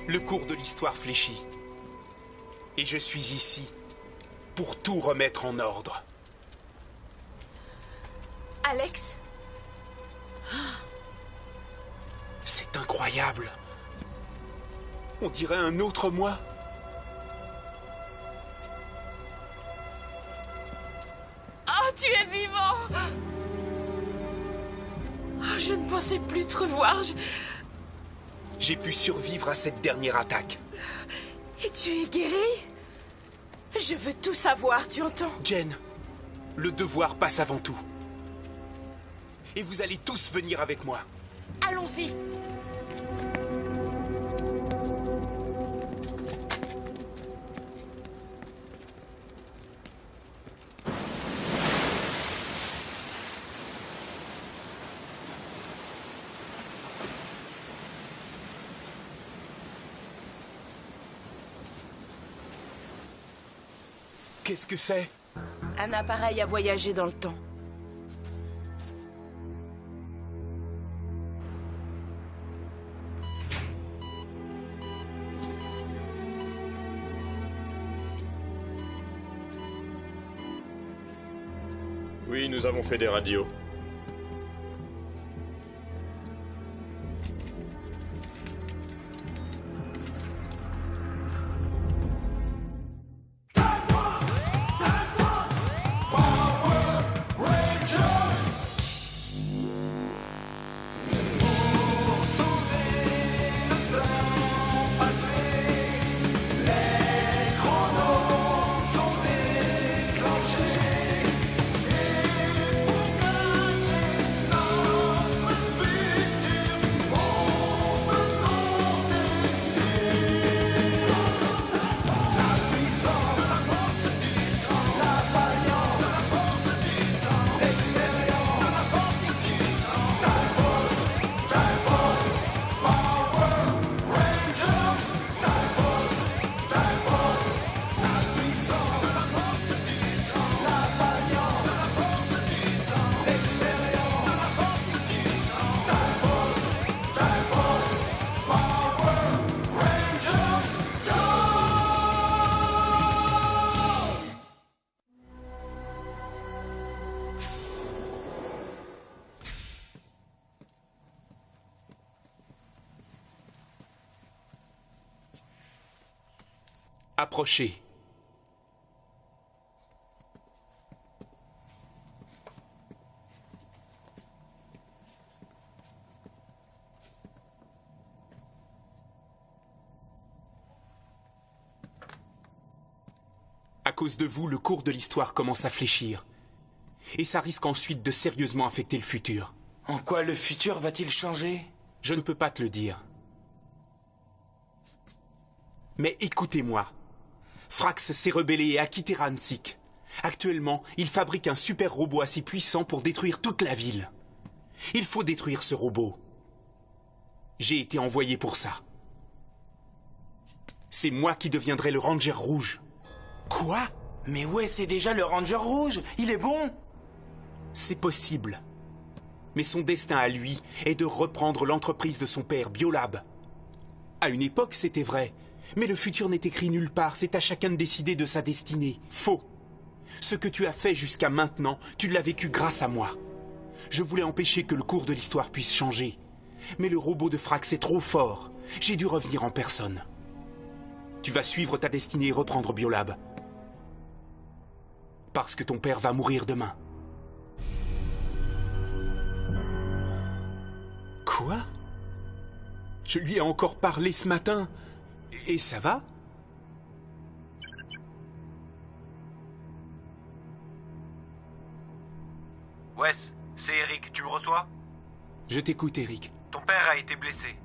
Le cours de l'histoire fléchit. Et je suis ici pour tout remettre en ordre. Alex? C'est incroyable. On dirait un autre moi. Oh, tu es vivant! Oh, je ne pensais plus te revoir. J'ai pu survivre à cette dernière attaque. Et tu es guéri? Je veux tout savoir, tu entends? Jen, le devoir passe avant tout. Et vous allez tous venir avec moi. Allons-y! Qu'est-ce que c'est? Un appareil à voyager dans le temps. Oui, nous avons fait des radios. Approchez. À cause de vous, le cours de l'histoire commence à fléchir. Et ça risque ensuite de sérieusement affecter le futur. En quoi le futur va-t-il changer? Je ne peux pas te le dire. Mais écoutez-moi. Frax s'est rebellé et a quitté Ransik. Actuellement, il fabrique un super robot assez puissant pour détruire toute la ville. Il faut détruire ce robot. J'ai été envoyé pour ça. C'est moi qui deviendrai le Ranger Rouge. Quoi? Mais ouais, c'est déjà le Ranger Rouge. Il est bon. C'est possible. Mais son destin à lui est de reprendre l'entreprise de son père, Biolab. À une époque, c'était vrai. Mais le futur n'est écrit nulle part, c'est à chacun de décider de sa destinée. Faux. Ce que tu as fait jusqu'à maintenant, tu l'as vécu grâce à moi. Je voulais empêcher que le cours de l'histoire puisse changer. Mais le robot de Frax est trop fort. J'ai dû revenir en personne. Tu vas suivre ta destinée et reprendre Biolab. Parce que ton père va mourir demain. Quoi? Je lui ai encore parlé ce matin. Et ça va? Wes, c'est Eric, tu me reçois? Je t'écoute, Eric. Ton père a été blessé.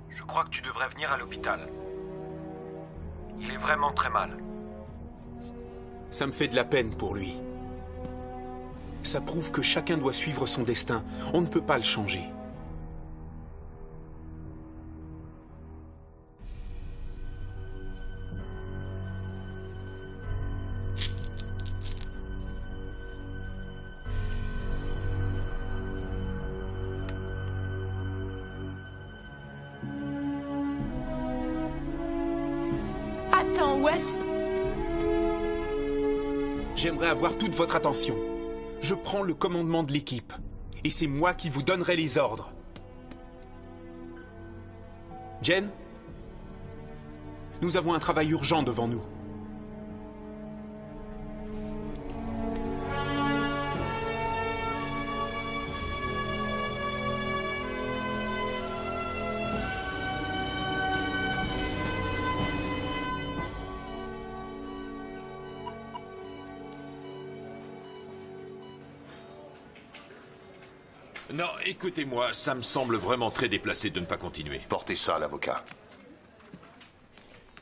Je crois que tu devrais venir à l'hôpital. Il est vraiment très mal. Ça me fait de la peine pour lui. Ça prouve que chacun doit suivre son destin. On ne peut pas le changer. Attends, Wes. J'aimerais avoir toute votre attention. Je prends le commandement de l'équipe. Et c'est moi qui vous donnerai les ordres. Jen, nous avons un travail urgent devant nous. Non, écoutez-moi, ça me semble vraiment très déplacé de ne pas continuer. Portez ça à l'avocat.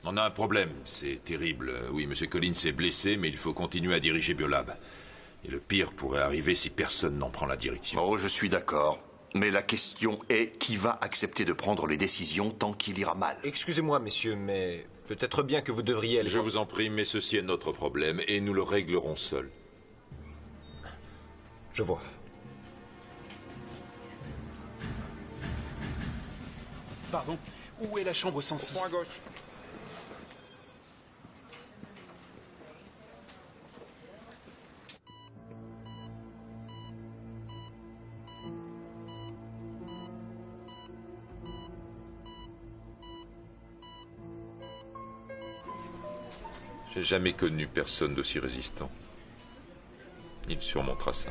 On a un problème, c'est terrible. Oui, M. Collins est blessé, mais il faut continuer à diriger Biolab. Et le pire pourrait arriver si personne n'en prend la direction. Oh, je suis d'accord. Mais la question est, qui va accepter de prendre les décisions tant qu'il ira mal? Excusez-moi, messieurs, mais peut-être bien que vous devriez aller... Je vous en prie, mais ceci est notre problème, et nous le réglerons seuls. Je vois. Pardon, où est la chambre 106? Point à gauche. J'ai jamais connu personne d'aussi résistant. Il surmontera ça.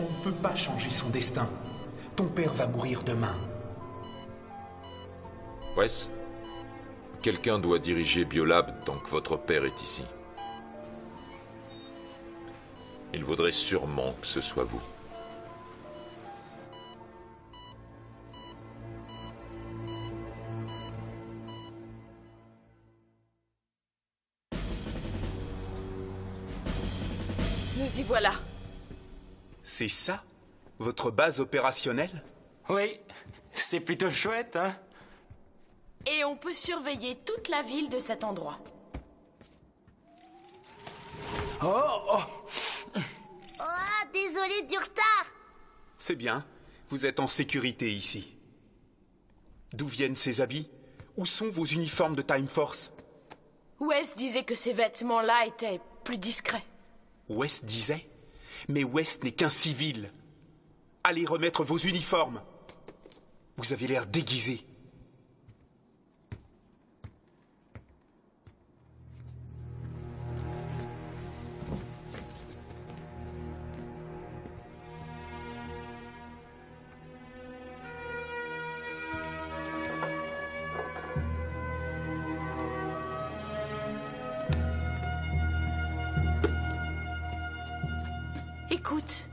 On ne peut pas changer son destin. Ton père va mourir demain. Wes, quelqu'un doit diriger Biolab tant que votre père est ici. Il vaudrait sûrement que ce soit vous. Nous y voilà. C'est ça, votre base opérationnelle? Oui, c'est plutôt chouette, hein? Et on peut surveiller toute la ville de cet endroit. Oh. Oh, désolé du retard. C'est bien, vous êtes en sécurité ici. D'où viennent ces habits? Où sont vos uniformes de Time Force? Wes disait que ces vêtements-là étaient plus discrets. West disait? Mais West n'est qu'un civil. Allez remettre vos uniformes. Vous avez l'air déguisé. Écoute,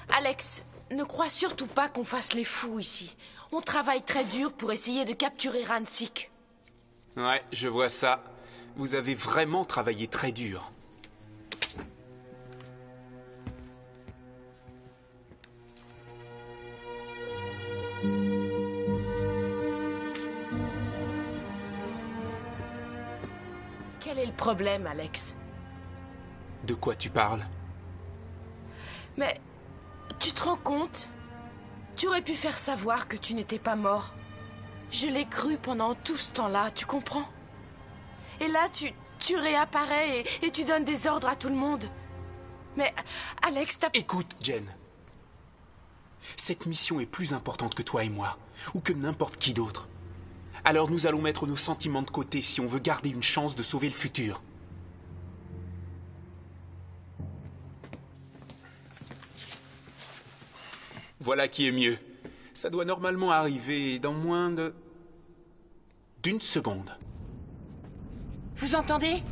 Alex, ne crois surtout pas qu'on fasse les fous ici. On travaille très dur pour essayer de capturer Ransik. Ouais, je vois ça. Vous avez vraiment travaillé très dur. Quel est le problème, Alex? De quoi tu parles? Mais tu te rends compte? Tu aurais pu faire savoir que tu n'étais pas mort. Je l'ai cru pendant tout ce temps-là, tu comprends? Et là, tu réapparais et tu donnes des ordres à tout le monde. Mais Alex, t'as... Écoute, Jen. Cette mission est plus importante que toi et moi, ou que n'importe qui d'autre. Alors nous allons mettre nos sentiments de côté si on veut garder une chance de sauver le futur. Voilà qui est mieux. Ça doit normalement arriver dans moins d'une seconde. Vous entendez?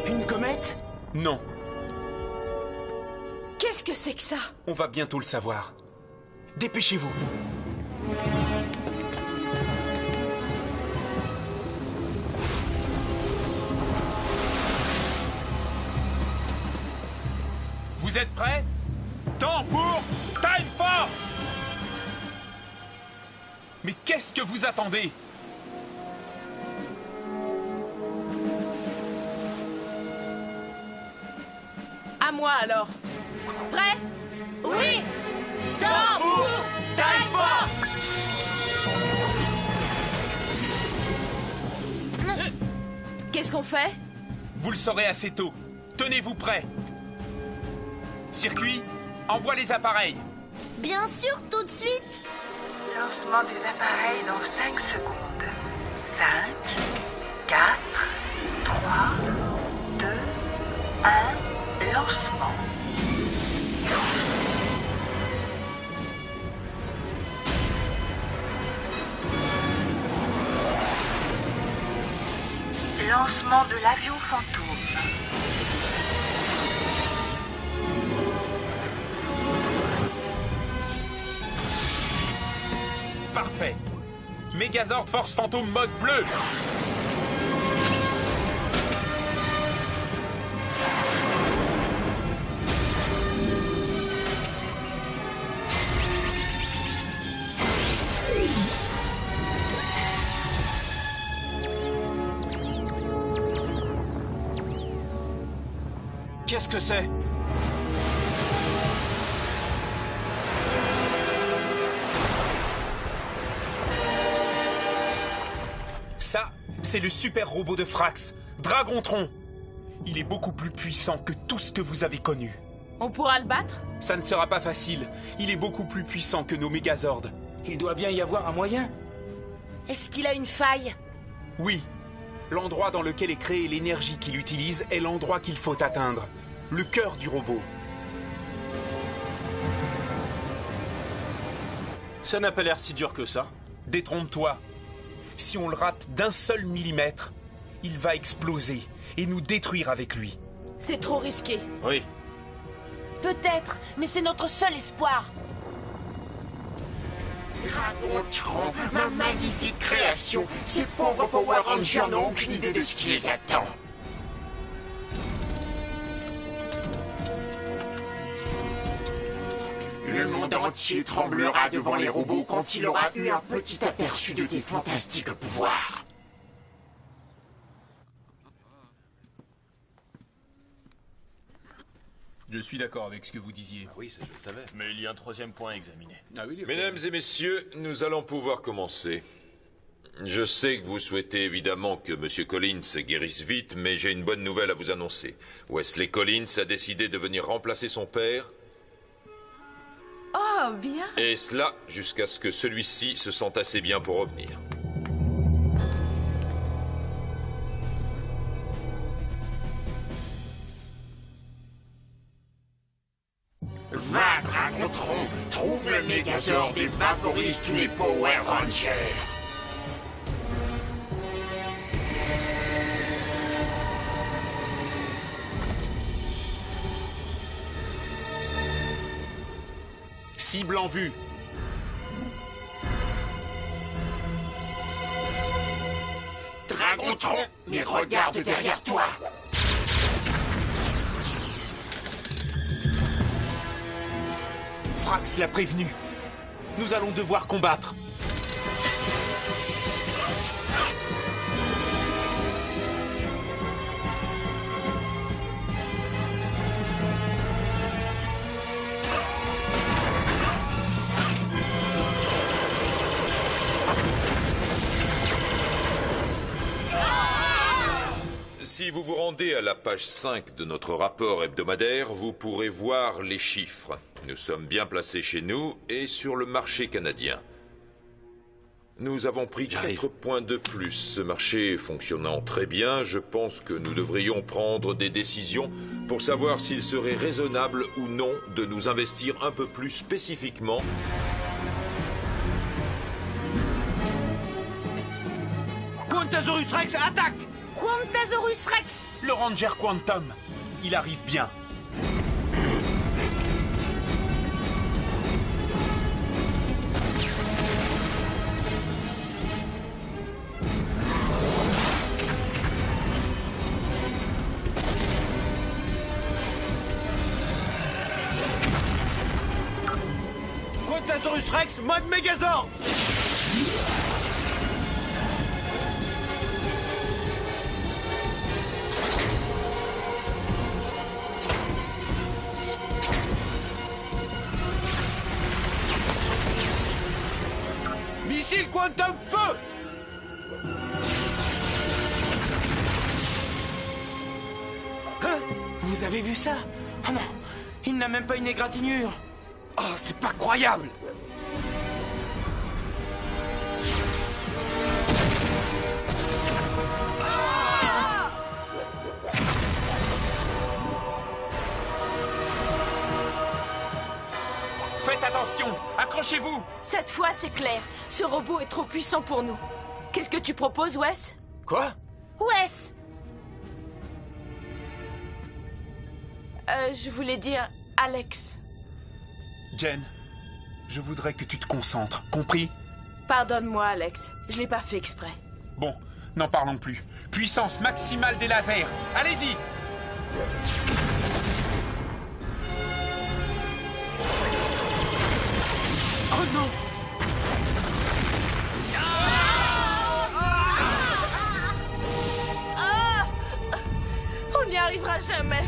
Une comète? Non, Qu'est-ce que c'est que ça? on va bientôt le savoir. Dépêchez-vous. Vous êtes prêts? Temps pour Time Force! Mais qu'est-ce que vous attendez? À moi alors. Prêt? Oui! Qu'est-ce qu'on fait? Vous le saurez assez tôt. Tenez-vous prêts. Circuit, envoie les appareils. Bien sûr, tout de suite. Lancement des appareils dans 5 secondes. 5, 4, 3, 2, 1, lancement. Lancement de l'avion fantôme. Parfait. Megazord Force Fantôme mode bleu. Qu'est-ce que c'est? Ça, c'est le super robot de Frax, Dragontron. Il est beaucoup plus puissant que tout ce que vous avez connu. On pourra le battre? Ça ne sera pas facile. Il est beaucoup plus puissant que nos Megazords. Il doit bien y avoir un moyen. Est-ce qu'il a une faille? Oui. L'endroit dans lequel est créée l'énergie qu'il utilise est l'endroit qu'il faut atteindre. Le cœur du robot. Ça n'a pas l'air si dur que ça. Détrompe-toi. Si on le rate d'un seul millimètre, il va exploser et nous détruire avec lui. C'est trop risqué. Oui. Peut-être, mais c'est notre seul espoir. Dragontron, ma magnifique création. Ces pauvres Power Rangers n'ont aucune idée de ce qui les attend. Le monde entier tremblera devant les robots quand il aura eu un petit aperçu de tes fantastiques pouvoirs. Je suis d'accord avec ce que vous disiez. Ah oui, ça je le savais. Mais il y a un troisième point à examiner. Ah oui, Mesdames et messieurs, nous allons pouvoir commencer. Je sais que vous souhaitez évidemment que M. Collins guérisse vite, mais j'ai une bonne nouvelle à vous annoncer. Wesley Collins a décidé de venir remplacer son père. Oh, bien. Et cela jusqu'à ce que celui-ci se sente assez bien pour revenir. Va, Dragontron, trouve le Megazord et vaporise tous les Power Rangers. Cible en vue. Dragontron, mais regarde derrière toi. Frax l'a prévenu. Nous allons devoir combattre. Si vous vous rendez à la page 5 de notre rapport hebdomadaire, vous pourrez voir les chiffres. Nous sommes bien placés chez nous et sur le marché canadien. Nous avons pris 4 points de plus. Ce marché fonctionnant très bien, je pense que nous devrions prendre des décisions pour savoir s'il serait raisonnable ou non de nous investir un peu plus spécifiquement. Quantasaurus Rex, attaque! Quantasaurus Rex! Le Ranger Quantum. Il arrive bien. Quantasaurus Rex, mode Megazord! Missile Quantum Feu! Vous avez vu ça? Oh non, il n'a même pas une égratignure. Oh, c'est pas croyable! Faites attention! Accrochez-vous! Cette fois, c'est clair. Ce robot est trop puissant pour nous. Qu'est-ce que tu proposes, Wes? Quoi? Wes! Je voulais dire Alex. Jen, je voudrais que tu te concentres, compris? Pardonne-moi, Alex. Je l'ai pas fait exprès. Bon, n'en parlons plus. Puissance maximale des lasers. Allez-y! Oh non! On n'y arrivera jamais.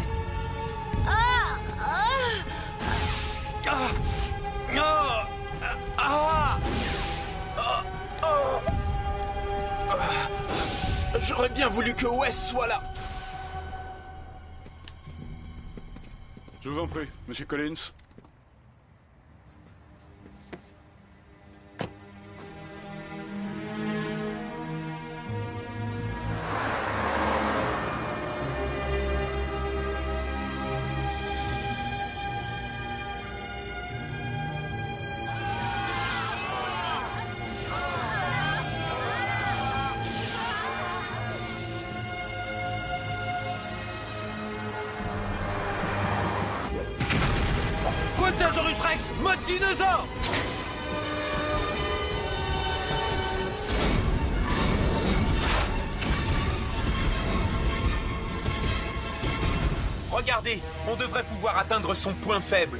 J'aurais bien voulu que Wes soit là. Je vous en prie, Monsieur Collins. Quantasaurus Rex, mode dinosaure! Regardez, on devrait pouvoir atteindre son point faible.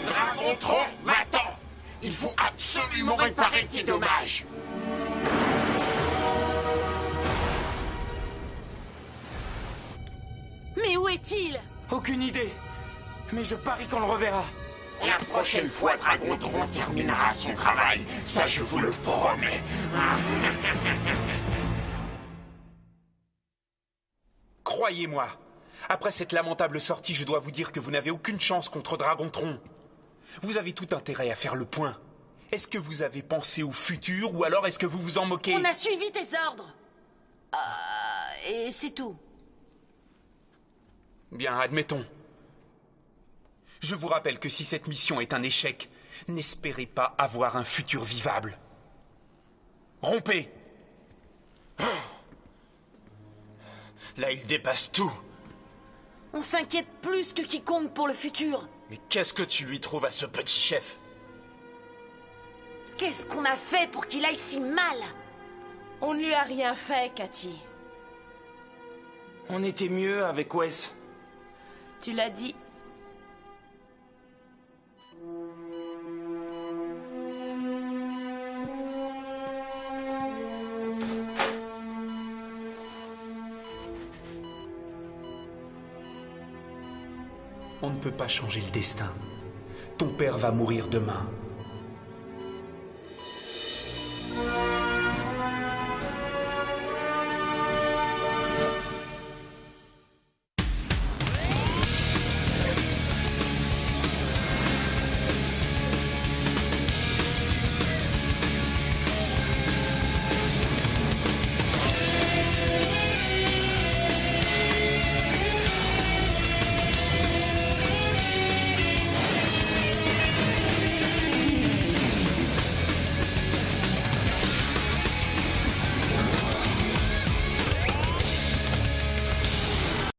Dragontron, va-t'en! Il faut absolument réparer tes dommages! Mais où est-il? Aucune idée. Mais je parie qu'on le reverra. La prochaine fois, Dragontron terminera son travail. Ça, je vous le promets. Croyez-moi, après cette lamentable sortie, je dois vous dire que vous n'avez aucune chance contre Dragontron. Vous avez tout intérêt à faire le point. Est-ce que vous avez pensé au futur ou alors est-ce que vous vous en moquez? On a suivi tes ordres. Et c'est tout. Bien, admettons. Je vous rappelle que si cette mission est un échec, n'espérez pas avoir un futur vivable. Rompez! Là, il dépasse tout. On s'inquiète plus que quiconque pour le futur. Mais qu'est-ce que tu lui trouves à ce petit chef? Qu'est-ce qu'on a fait pour qu'il aille si mal? On ne lui a rien fait, Cathy. On était mieux avec Wes. Tu l'as dit. On ne peut pas changer le destin. Ton père va mourir demain.